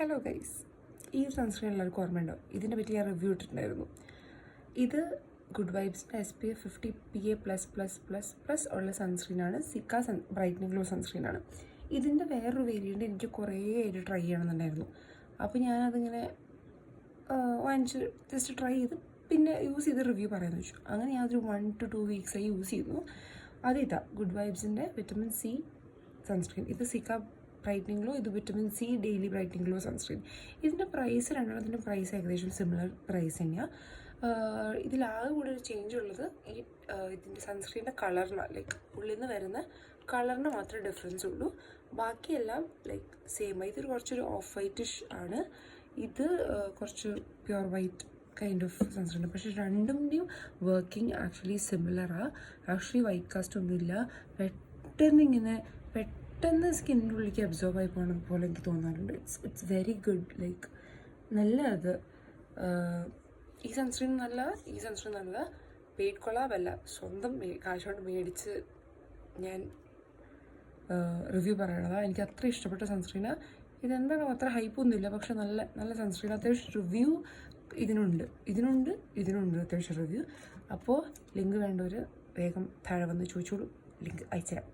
Hello guys, ഈ sunscreen എല്ലാവർക്കും ഓർമ്മയുണ്ടോ? ഇതിനെ പറ്റി ഞാൻ റിവ്യൂ ഇട്ടിട്ടുണ്ടായിരുന്നു. ഇത് ഗുഡ് വൈബ്സിൻ്റെ SPF 50 PA++++ ഉള്ള സൺസ്ക്രീനാണ്. സിക്ക ബ്രൈറ്റനിങ് ഗ്ലോ സൺസ്ക്രീനാണ്. ഇതിൻ്റെ വേറൊരു വേരിയൻ്റ് എനിക്ക് കുറേ ആയിട്ട് ട്രൈ ചെയ്യണമെന്നുണ്ടായിരുന്നു. അപ്പോൾ ഞാനതിങ്ങനെ വാങ്ങിച്ച് ജസ്റ്റ് ട്രൈ ചെയ്ത് പിന്നെ യൂസ് ചെയ്ത് റിവ്യൂ പറയാമെന്ന് വെച്ചു. അങ്ങനെ ഞാനൊരു 1 to 2 വീക്സായി യൂസ് ചെയ്യുന്നു. അതിതാ ഗുഡ് വൈബ്സിൻ്റെ വിറ്റമിൻ സി സൺസ്ക്രീൻ. ഇത് സിക്ക ബ്രൈറ്റനിങ് ഗ്ലോ, ഇത് vitamin C daily brightening glow sunscreen. ഇതിൻ്റെ പ്രൈസ് രണ്ടെണ്ണത്തിൻ്റെ പ്രൈസ് ഏകദേശം സിമിലർ പ്രൈസ് തന്നെയാണ്. ഇതിലാകെ കൂടെ ഒരു ചേഞ്ച് ഉള്ളത് ഇതിൻ്റെ സൺസ്ക്രീനിൻ്റെ കളറിനാണ്. ലൈക്ക് ഉള്ളിൽ നിന്ന് വരുന്ന കളറിന് മാത്രമേ ഡിഫറൻസ് ഉള്ളൂ. ബാക്കിയെല്ലാം ലൈക്ക് സെയിം. ഇതൊരു കുറച്ചൊരു ഓഫ് വൈറ്റിഷ് ആണ്, ഇത് കുറച്ച് pure white kind of sunscreen. പക്ഷേ രണ്ടിൻ്റെയും വർക്കിംഗ് ആക്ച്വലി സിമിലറാണ്. ആക്ച്വലി വൈറ്റ് കാസ്റ്റ് ഒന്നുമില്ല. പെട്ടെന്ന് സ്കിന്നിൻ്റെ ഉള്ളിലേക്ക് അബ്സോർബ് ആയി പോകുന്ന പോലെ എനിക്ക് തോന്നാറുണ്ട്. It's very good. ലൈക്ക് നല്ല അത് ഈ സൺസ്ക്രീൻ നല്ല പെയ്ഡ് കൊളാബല്ല, സ്വന്തം കാശ് കൊണ്ട് മേടിച്ച് ഞാൻ റിവ്യൂ പറയണതാണ്. എനിക്ക് അത്ര ഇഷ്ടപ്പെട്ട സൺസ്ക്രീനാണ്. ഇതെന്താണ് അത്ര ഹൈപ്പൊന്നുമില്ല, പക്ഷെ നല്ല സൺസ്ക്രീൻ. അത്യാവശ്യം റിവ്യൂ ഇതിനുണ്ട് അത്യാവശ്യം റിവ്യൂ. അപ്പോൾ ലിങ്ക് വേണ്ടവർ വേഗം താഴെ വന്ന് ചോദിച്ചോളൂ, ലിങ്ക് അയച്ചുതരാം.